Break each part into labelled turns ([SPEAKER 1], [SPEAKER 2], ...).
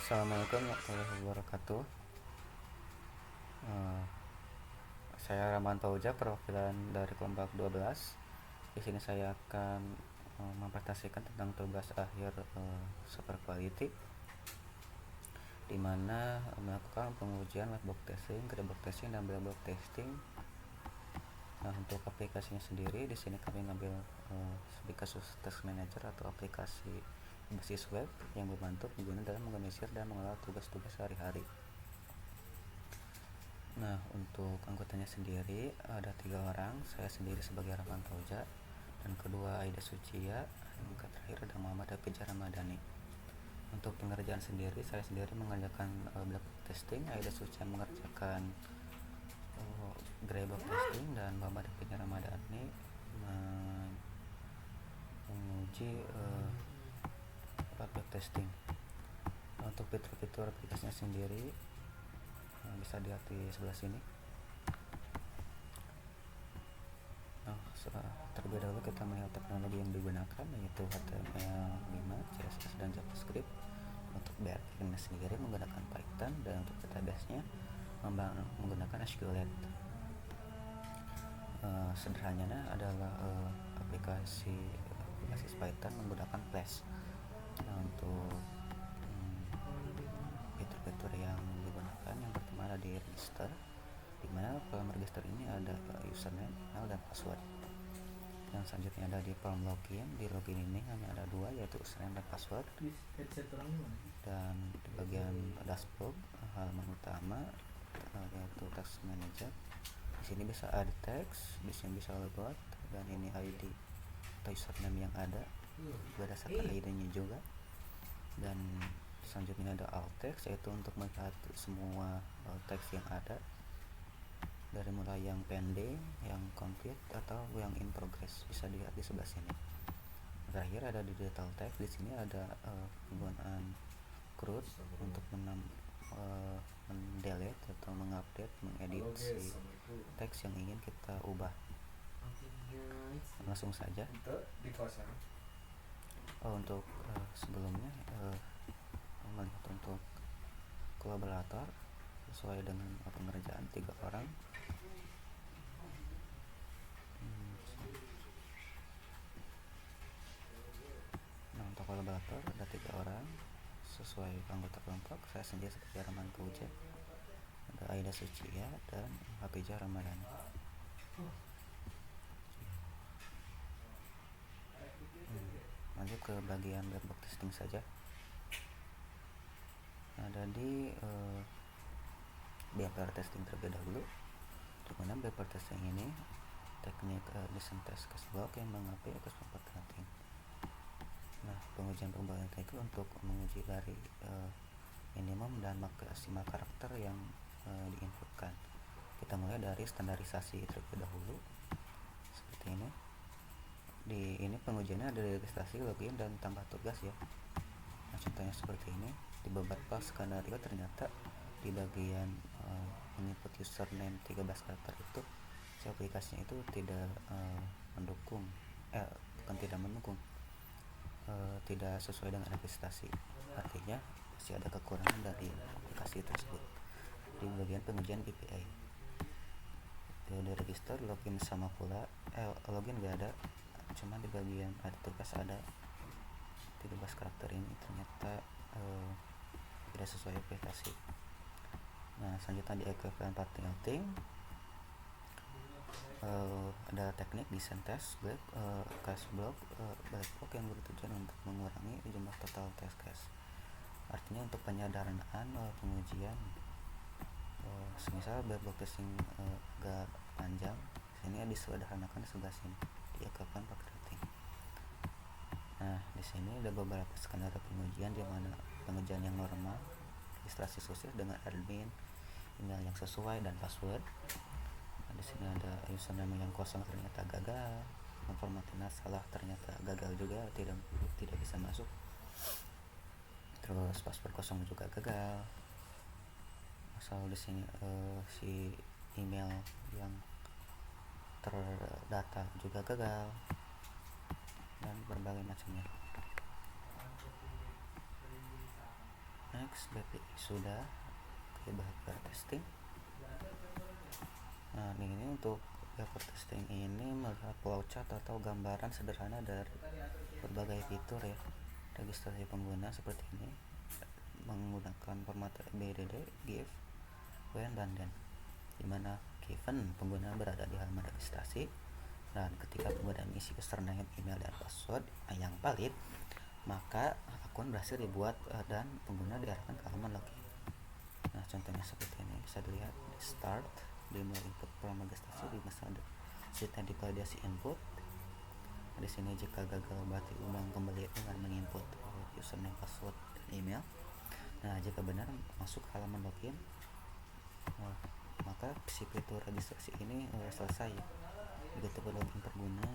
[SPEAKER 1] Assalamualaikum warahmatullahi wabarakatuh. Eh, saya Rahman Pauja, perwakilan dari kelompok 12. Di sini saya akan mempresentasikan tentang tugas akhir super quality, di mana melakukan pengujian whitebox testing, gradebox testing, dan blackbox testing. Nah, untuk aplikasinya sendiri, di sini kami ngambil kasus Task Manager atau aplikasi berbasis web yang membantu pengguna dalam mengorganisir dan mengelola tugas-tugas sehari-hari. Nah, untuk anggotanya sendiri ada 3 orang. Saya sendiri sebagai Rahman Pauja, dan kedua Aida Sucia, dan terakhir ada Muhammad Hafiz Ramadhani. Untuk pengerjaan sendiri, saya sendiri mengerjakan black testing, Aida Sucia mengerjakan gray box testing, dan Muhammad Hafiz Ramadhani menguji black testing. Untuk fitur-fitur aplikasinya sendiri bisa dilihat di sebelah sini. Nah, terlebih dahulu kita melihat teknologi yang digunakan, yaitu HTML5, CSS, dan JavaScript. Untuk backend sendiri menggunakan Python, dan untuk database-nya menggunakan SQLite. Sederhananya adalah aplikasi berbasis Python menggunakan Flash. Nah, untuk fitur-fitur yang digunakan, yang pertama ada di register, di mana kolom register ini ada username, email, dan password. Yang selanjutnya ada di form login. Di login ini hanya ada 2, yaitu username dan password. Dan di bagian dashboard, halaman utama, yaitu Task Manager. Di sini bisa add text, di sini bisa logout, dan ini ID atau username yang ada berdasarkan ID-nya juga. Dan selanjutnya ada alt text, yaitu untuk melihat semua teks yang ada, dari mulai yang pending, yang complete, atau yang in progress, bisa dilihat di sebelah sini. Terakhir ada di detail text. Di sini ada penggunaan CRUD untuk mendelete atau mengupdate, mengedit si teks yang ingin kita ubah. Langsung saja. Untuk sebelumnya melihat untuk kolaborator sesuai dengan pengerjaan 3 orang. Nah, untuk kolaborator ada 3 orang sesuai anggota kelompok. Saya sendiri sebagai Rahman Pauja, ada Aida Sucia, dan Hafiz Ramadhani. Lanjut ke bagian blackbox testing saja. Ada di BPR testing terlebih dahulu, di mana BPR testing ini teknik listen test case block yang mengapi kesempat cutting. Nah, pengujian pembagian itu untuk menguji dari minimum dan maksimal karakter yang diinputkan. Kita mulai dari standarisasi terlebih dahulu, seperti ini. Di ini pengujiannya ada registrasi, login, dan tambah tugas ya. Nah, contohnya seperti ini. Di beberapa skenario ternyata di bagian menginput username 13 karakter itu, si aplikasinya itu tidak mendukung, bukan tidak mendukung, tidak sesuai dengan registrasi. Artinya masih ada kekurangan dari aplikasi tersebut. Di bagian pengujian PPA, di register, login sama pula, login gak ada, cuma di bagian ada tugas ada 13 karakter ini ternyata tidak sesuai aplikasi. Nah, selanjutnya di equivalent parting ada teknik design test case block, black box yang bertujuan untuk mengurangi jumlah total test case. Artinya untuk penyederhanaan pengujian, semisal black box testing agak panjang, sini disederhanakan di sebelah sini di equivalent parting. Nah, di sini ada beberapa skenario pengujian, di mana pengujian yang normal, registrasi sukses dengan admin, email yang sesuai, dan password. Nah, di sini ada username yang kosong ternyata gagal, formatnya salah ternyata gagal juga, tidak bisa masuk. Terus password kosong juga gagal. Asal di sini si email yang terdata juga gagal, dan berbagai macamnya. next BPI sudah. Oke, paper testing. Nah ini untuk paper testing ini melihat flowchart atau gambaran sederhana dari berbagai fitur ya registrasi pengguna seperti ini menggunakan format BDD, GIF, WAN, dan DEN, dimana given pengguna berada di halaman registrasi dan ketika pengguna mengisi username, email, dan password yang valid, maka akun berhasil dibuat dan pengguna diarahkan ke halaman login. Nah contohnya seperti ini bisa dilihat di start, dimulai input program registrasi, di misalnya setelah divalidasi input. Di sini jika gagal berarti ulang kembali dengan menginput username, password, dan email. Nah jika benar masuk halaman login, maka si fitur registrasi ini selesai. Begitu login pengguna,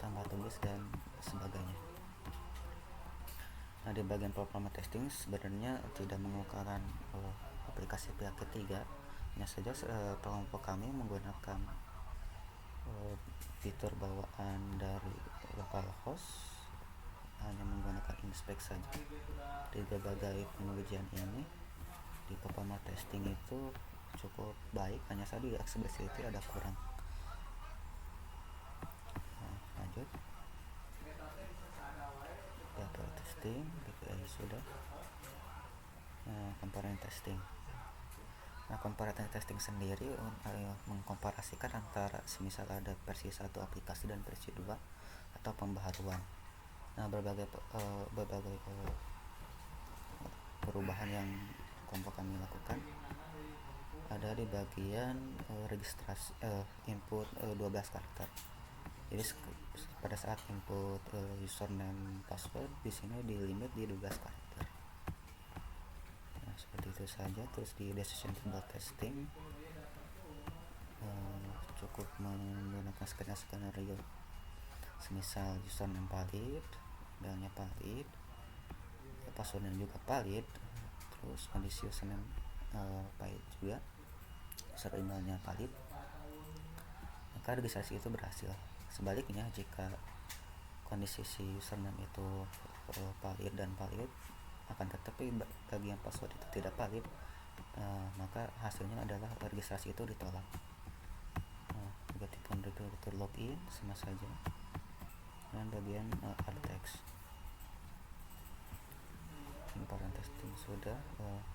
[SPEAKER 1] tambah tugas dan sebagainya. Nah di bagian performa testing sebenarnya tidak mengeluarkan aplikasi pihak ketiga, hanya saja kelompok kami menggunakan fitur bawaan dari localhost, hanya menggunakan inspect saja. Di berbagai pengujian ini di performa testing itu cukup baik, hanya saja di accessibility ada kurang. Nah, lanjut data testing, BPI sudah. Comparison testing. Nah comparison testing sendiri mengkomparasikan antara semisal ada versi 1 aplikasi dan versi 2 atau pembaharuan. Nah berbagai perubahan yang kelompok kami lakukan ada di bagian registrasi input 12 karakter. Jadi pada saat input username, password di sini di limit di 12 karakter. Nah seperti itu saja. Terus di decision table testing cukup menggunakan skenario semisal username valid, emailnya valid, passwordnya juga valid, terus kondisi username valid juga, user emailnya valid, maka registrasi itu berhasil. Sebaliknya jika kondisi si username itu valid dan valid, akan tetapi bagian password itu tidak valid, maka hasilnya adalah registrasi itu ditolak. Begitupun fitur login sama saja. Dan bagian alt text. Comparison testing sudah.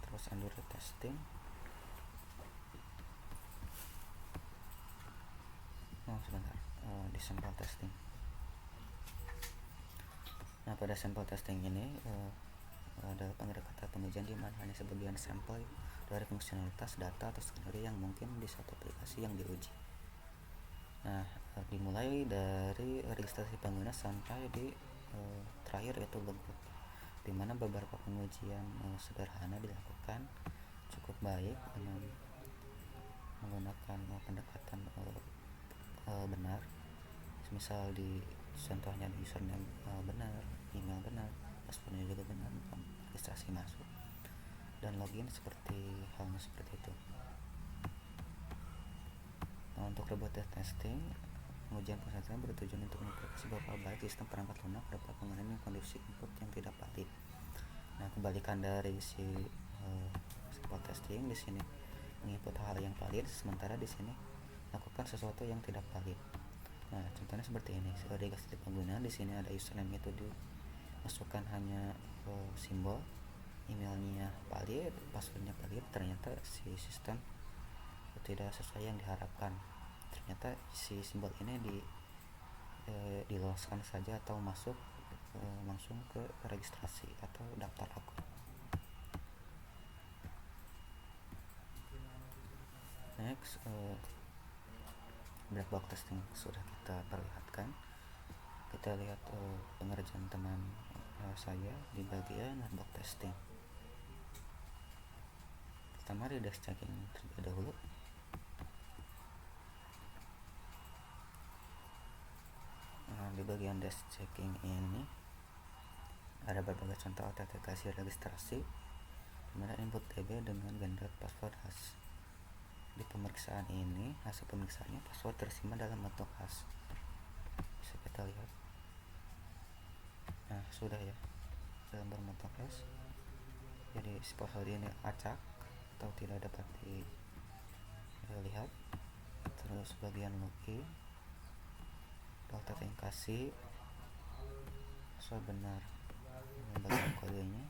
[SPEAKER 1] Terus Android testing. Sebentar. Di sampel testing. Nah pada sampel testing ini ada pendekatan pengujian di mana hanya sebagian sampel dari fungsionalitas data atau skenario yang mungkin di satu aplikasi yang diuji. Nah dimulai dari registrasi pengguna sampai di terakhir yaitu logout, di mana beberapa pengujian sederhana dilakukan cukup baik dengan menggunakan pendekatan benar. Misal di contohnya di username benar, email benar, passwordnya juga benar, registrasi masuk dan login seperti halnya seperti itu. Nah, untuk robot testing, pengujian persatuan bertujuan untuk memperbaiki beberapa baik sistem perangkat lunak dapat mengalami kondisi input yang tidak valid. Nah kebalikan dari si sampel testing, di sini menginput hal yang valid, sementara di sini lakukan sesuatu yang tidak valid. Nah contohnya seperti ini. Registrasi pengguna, di sini ada username itu dimasukkan hanya simbol, emailnya valid, passwordnya valid, ternyata si sistem tidak sesuai yang diharapkan. Ternyata si simbol ini diloloskan saja atau masuk langsung ke registrasi atau daftar akun. Next, black box testing sudah kita perlihatkan. Kita lihat pengerjaan teman saya di bagian black box testing. Pertama di desk checking terlebih dahulu. Di bagian desk checking ini ada berbagai contoh autentikasi registrasi, dimana input DB dengan gender password hash. Di pemeriksaan ini, hasil pemeriksaannya password tersimpan dalam bentuk hash. Bisa kita lihat. Nah sudah ya, dalam berbentuk hash. jadi si password ini acak atau tidak dapat dilihat. Terus bagian login, autentikasi, password benar, bagian kodenya.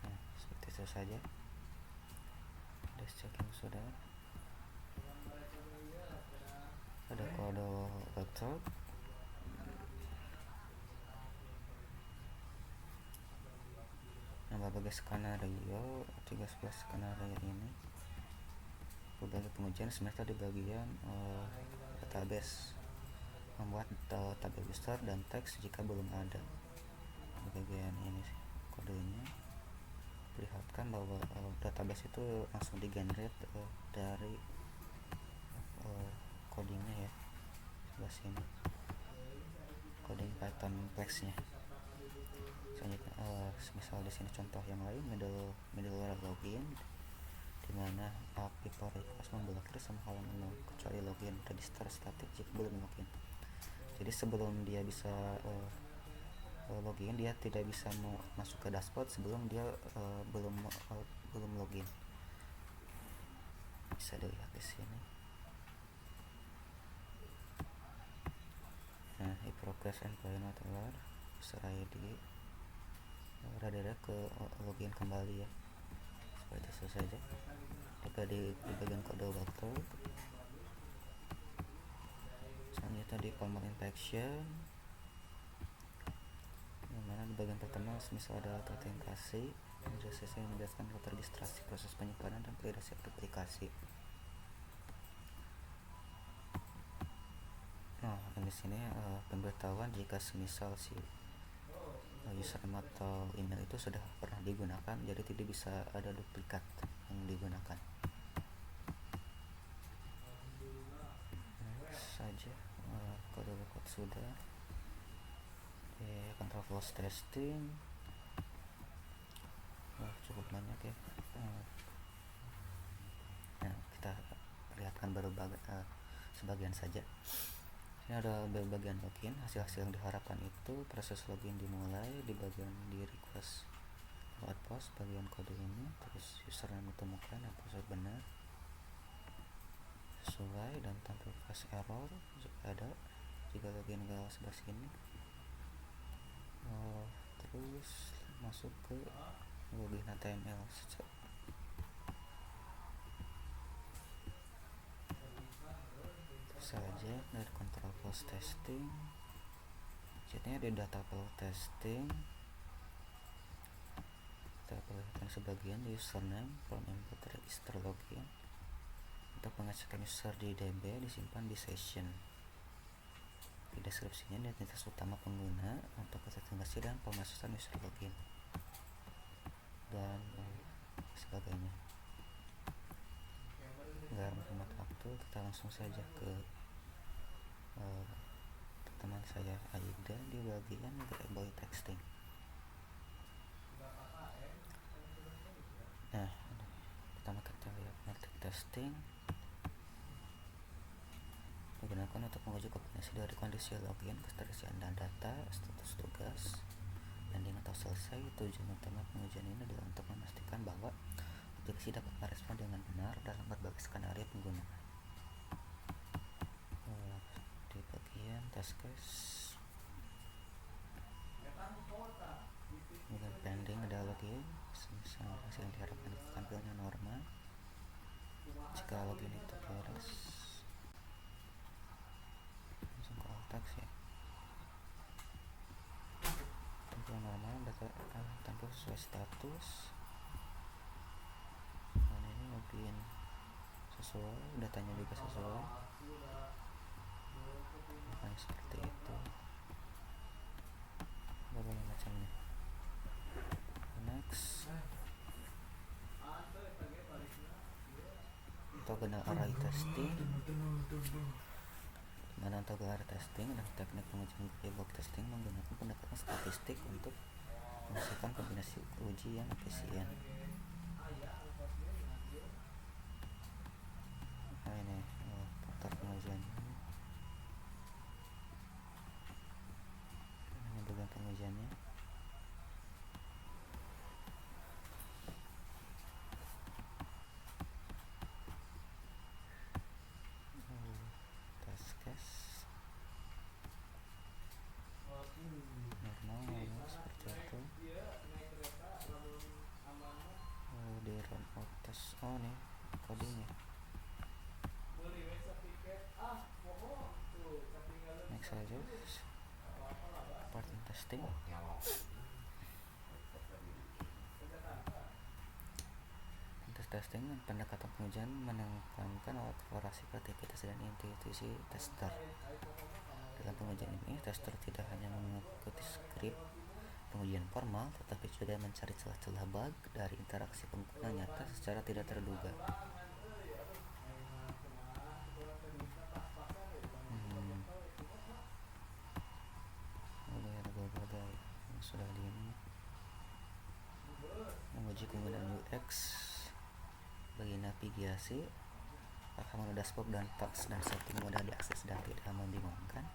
[SPEAKER 1] Nah, seperti itu saja. Checking sudah ada kode laptop. Nah, berbagai skenario 13 skenario ini berbagai pengujian semester di bagian database, membuat tabel user dan teks jika belum ada. Di bagian ini kodenya perlihatkan bahwa database itu langsung digenerate dari codingnya ya, sebelah sini coding Python flexnya. Selanjutnya misal di sini contoh yang lain, middleware login, dimana API for request memblokir semua halaman kecuali login, register static jika belum login. Jadi sebelum dia bisa login, dia tidak bisa masuk ke dashboard sebelum dia belum login. Bisa dilihat di sini. Nah, progress and not alert, user ID, redirect ke login kembali ya. Seperti itu saja. Jika di bagian kode waktu, selanjutnya di format infection, dimana di bagian pertama misal ada autentikasi, sesi menjelaskan registrasi, proses penyimpanan dan validasi aplikasi. Nah, di sini pemberitahuan jika semisal si username atau email itu sudah pernah digunakan, jadi tidak bisa ada duplikat yang digunakan. Saja kode sudah. Control flows testing cukup banyak ya. Nah, kita perlihatkan baru sebagian saja. Ini ada bagian login, hasil-hasil yang diharapkan itu proses login dimulai di bagian di request outpost, bagian kode ini, terus username ditemukan dan password benar sesuai dan tampil flash error jika ada, jika login ke sebelah sini. Terus masuk ke login HTML saja dari control flows testing. Selanjutnya di data flow testing kita perlihatkan sebagian di username from input register login. Untuk pengecekan user di DB disimpan di session. Di deskripsinya identitas utama pengguna untuk autentikasi dan pemasukan user login dan sebagainya. Nggak menghemat waktu, kita langsung saja ke teman saya Aida di bagian boy texting. Nah, pertama kita lihat multi testing digunakan untuk menguji kombinasi dari kondisi login, keterisian dan data, status tugas, landing atau selesai. Tujuan utama pengujian ini adalah untuk memastikan bahwa aplikasi dapat merespon dengan benar dalam berbagai skenario penggunaan. Di bagian test case, dengan pending ada login, semisal hasil yang diharapkan tampilnya normal. Jika login itu beres, langsung ke alt text ya, tampil normal, data tampil sesuai status. Dan ini login sesuai, datanya juga sesuai. Nah, seperti itu berbagai macamnya. Next, toggle array testing. Mana toggle array testing adalah teknik pengujian debug testing menggunakan pendekatan statistik untuk menghasilkan kombinasi uji yang efisien. Nah, ini faktor pengujian. Ini bagian pengujiannya. run tes nih codingnya. Next saja part testing. Testing dan pendekatan pengujian menekankan eksplorasi kreativitas dan intuisi tester. Dalam pengujian ini, tester tidak hanya mengikuti skrip pengujian formal, tetapi juga mencari celah-celah bug dari interaksi pengguna nyata secara tidak terduga. Berbagai yang sudah menguji penggunaan UX bagi navigasi, rekaman dashboard dan teks dan setting mudah diakses dan tidak membingungkan.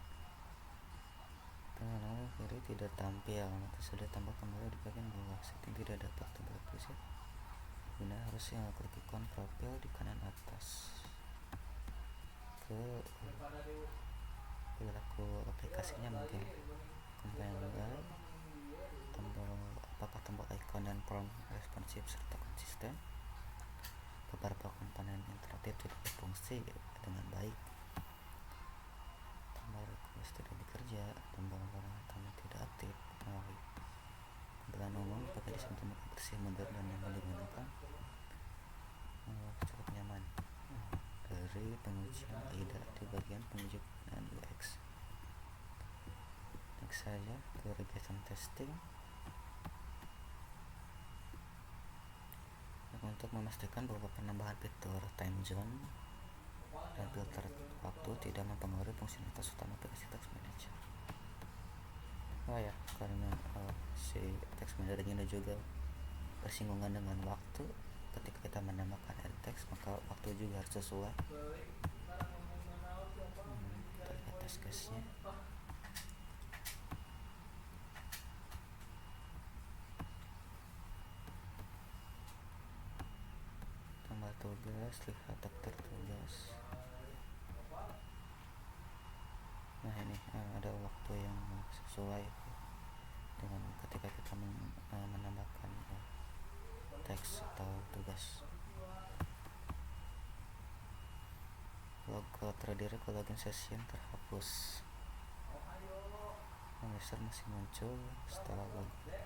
[SPEAKER 1] Tengah kiri tidak tampil, maka sudah tambah kembali di bagian bawah. Setting tidak dapat terhapus ya. Guna harusnya klik ikon profil di kanan atas ke perilaku aplikasinya, mungkin komponen UI, tombol icon dan prompt responsif serta konsisten. Beberapa komponen interaktif tidak berfungsi dengan baik. Tombol request tidak bekerja, tombol peralatan tidak aktif. Tampilan umum pakai desain tombol bersih, mudah dan nyaman digunakan. Cukup nyaman. Dari pengujian AIDA di bagian penguji penggunaan UX. Next saja ke regression testing. Untuk memastikan bahwa penambahan fitur time zone dan filter waktu tidak mempengaruhi fungsionalitas utama aplikasi Text Manager. Karena si Text Manager ini juga bersinggungan dengan waktu. Ketika kita menambahkan edit text, maka waktu juga harus sesuai. Kita lihat test case-nya. Tambah tugas, lihat daftar tugas. Nah ini ada waktu yang sesuai dengan ketika kita menambahkan teks atau tugas. Logo terdiri ke login session terhapus. User masih muncul setelah login.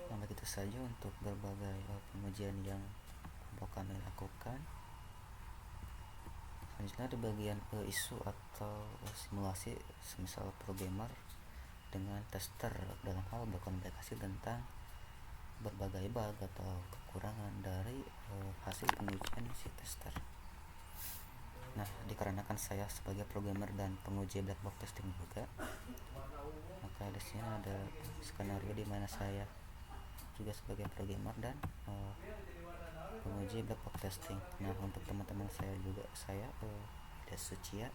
[SPEAKER 1] Nah begitu saja untuk berbagai pengujian yang akan dilakukan. Selanjutnya di bagian isu atau simulasi, semisal programmer dengan tester dalam hal berkomunikasi tentang berbagai bug atau kekurangan dari hasil pengujian si tester. Nah, dikarenakan saya sebagai programmer dan penguji black box testing juga, maka di sini ada skenario di mana saya juga sebagai programmer dan penguji black box testing. Nah, untuk teman-teman saya juga, saya ada Sucia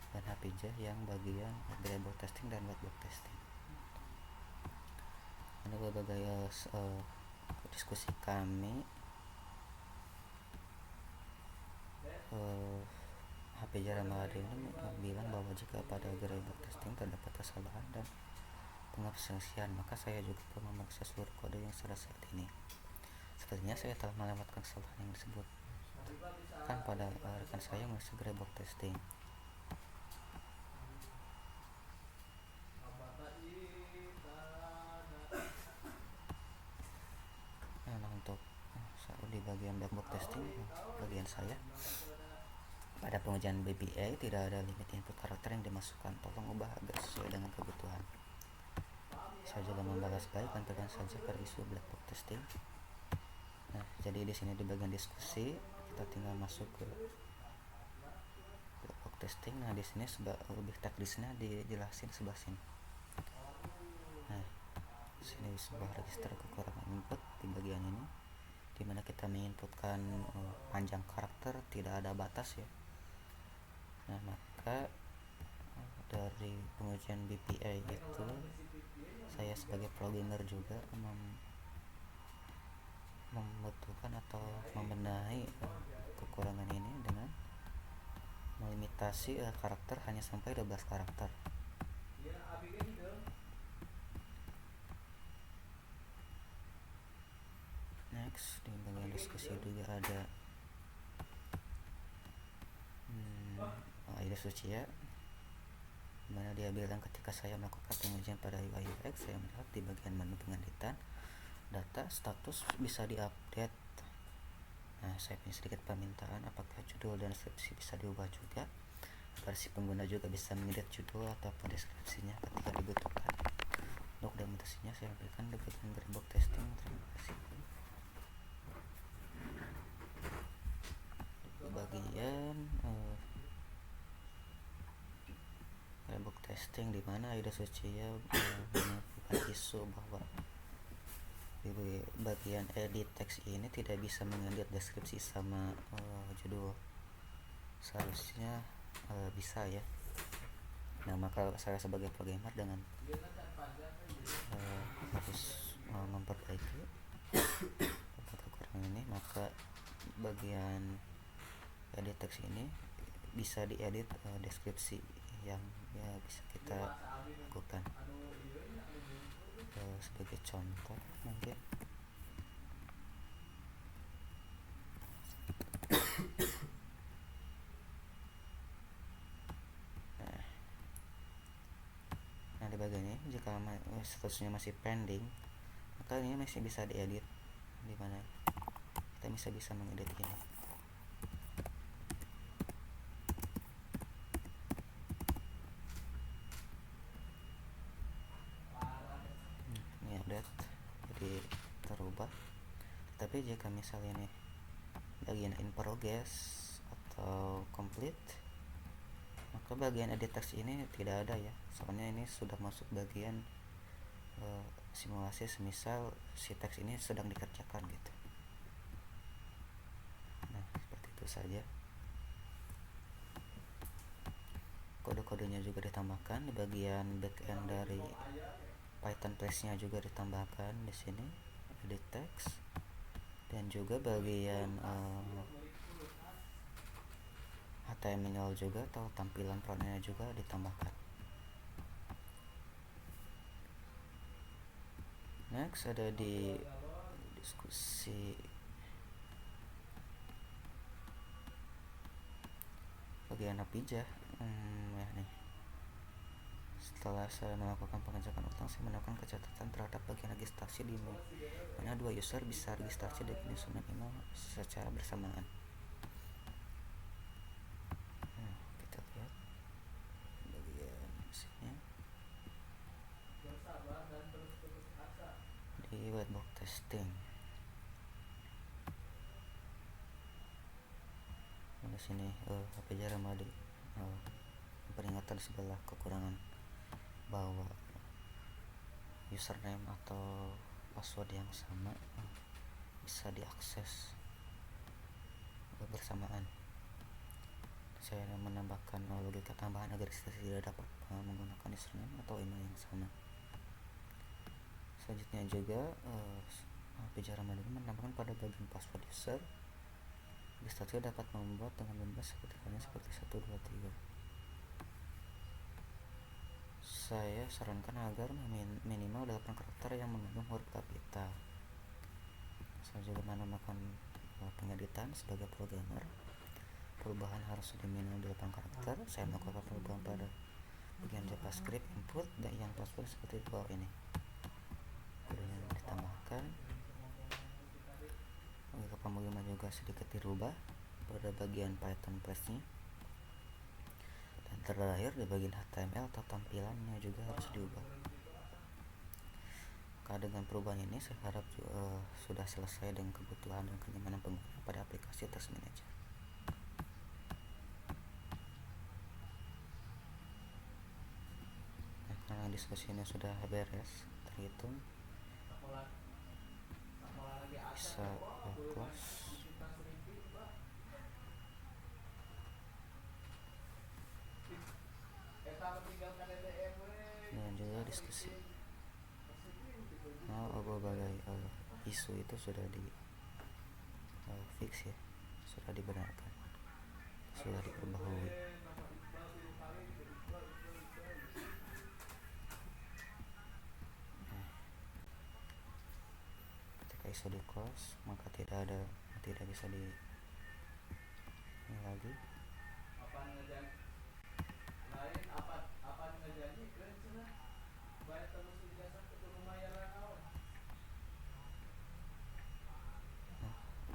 [SPEAKER 1] dan Hapijah yang bagian gray box testing dan white box testing. Ada berbagai diskusi kami. Hapijah Ramadhan ini bilang bahwa jika pada gray box testing terdapat kesalahan dan pengabsensian, maka saya juga perlu memeriksa seluruh kode yang sudah saat ini. Sepertinya saya telah melewatkan kesalahan yang disebut kan pada rekan saya masih gray box testing. Nah, untuk di bagian black box testing, bagian saya pada pengujian BPA tidak ada limit input karakter yang dimasukkan. Tolong ubah agar sesuai dengan kebutuhan. Saya juga membalas baik tampilkan saja pada isu black box testing. Nah, jadi di sini di bagian diskusi kita tinggal masuk ke black box testing. Nah, di sini lebih teknisnya dijelasin sebelah sini. Nah, di sini sebuah register kekurangan input di bagian ini, di mana kita menginputkan panjang karakter, tidak ada batas ya. Nah, maka dari pengujian BPA itu saya sebagai programmer juga membutuhkan atau membenahi kekurangan ini dengan melimitasi karakter hanya sampai 12 karakter. Next, di bagian diskusi juga ada Aida Sucia, dimana dia bilang ketika saya melakukan pengujian pada UI UX, saya melihat di bagian menu pengeditan data status bisa diupdate. Nah, saya punya sedikit permintaan apakah judul dan deskripsi bisa diubah juga agar si pengguna juga bisa mengedit judul ataupun deskripsinya ketika dibutuhkan. Untuk dokumentasinya saya berikan di bagian Greenbox testing. Terima kasih. Di bagian Greenbox testing, di mana Aida Sucia menemukan isu bahwa di bagian edit teks ini tidak bisa mengedit deskripsi sama judul. Seharusnya bisa ya. Nah, maka saya sebagai programmer dengan harus memperbaiki kekurangan ini. Maka bagian edit teks ini bisa diedit deskripsi yang ya bisa kita lakukan. Sebagai contoh mungkin di bagian ini jika statusnya masih pending, maka ini masih bisa diedit, dimana kita bisa mengedit ini. Ini update jadi terubah. Tapi jika misalnya ini bagian in progress atau complete, maka bagian edit text ini tidak ada ya, soalnya ini sudah masuk bagian simulasi, semisal si teks ini sedang dikerjakan gitu. Nah, seperti itu saja. Kode-kodenya juga ditambahkan di bagian backend dari Python Place-nya juga ditambahkan di sini edit text, dan juga bagian HTML juga atau tampilan frontend juga ditambahkan. Next ada di diskusi bagian APIJA. Ya nih, setelah saya melakukan pengecekan ulang, saya menemukan kecacatan terhadap bagian registrasi di mana dua user bisa registrasi dengan username email secara bersamaan. Kita lihat bagian sini di whitebox testing. Di sini APIJA Ramadi peringatan sebelah kekurangan bahwa username atau password yang sama bisa diakses bersamaan. Saya menambahkan logika tambahan agar registrasi tidak dapat menggunakan username atau email yang sama. Selanjutnya juga APIJA Ramadi menambahkan pada bagian password user, registrasi dapat membuat dengan bebas seperti 1, 2, 3. Saya sarankan agar minimal 8 karakter yang mengandung huruf kapital. Saya juga menambahkan pengeditan sebagai programmer. Perubahan harus di minimal 8 karakter. Saya melakukan perubahan pada bagian JavaScript input dan yang password seperti di bawah ini. Kemudian ditambahkan. Pemrograman juga sedikit dirubah pada bagian Python Place-nya. Dan terakhir di bagian HTML atau tampilannya juga harus diubah. Maka dengan perubahan ini saya harap sudah selesai dengan kebutuhan dan kenyamanan pengguna pada aplikasi Task Manager. Nah, karena diskusinya sudah beres, terhitung bisa close. Dan juga diskusi berbagai isu itu sudah di fix ya, sudah dibenarkan, sudah diperbaharui. Ketika bisa di close, maka tidak bisa di ini lagi.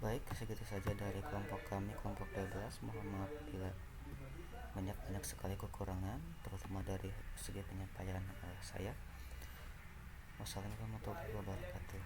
[SPEAKER 1] Baik, segitu saja dari kelompok kami, kelompok 12. Mohon maaf bila banyak sekali kekurangan, terutama dari segi penyampaian saya. Wassalamualaikum warahmatullahi wabarakatuh.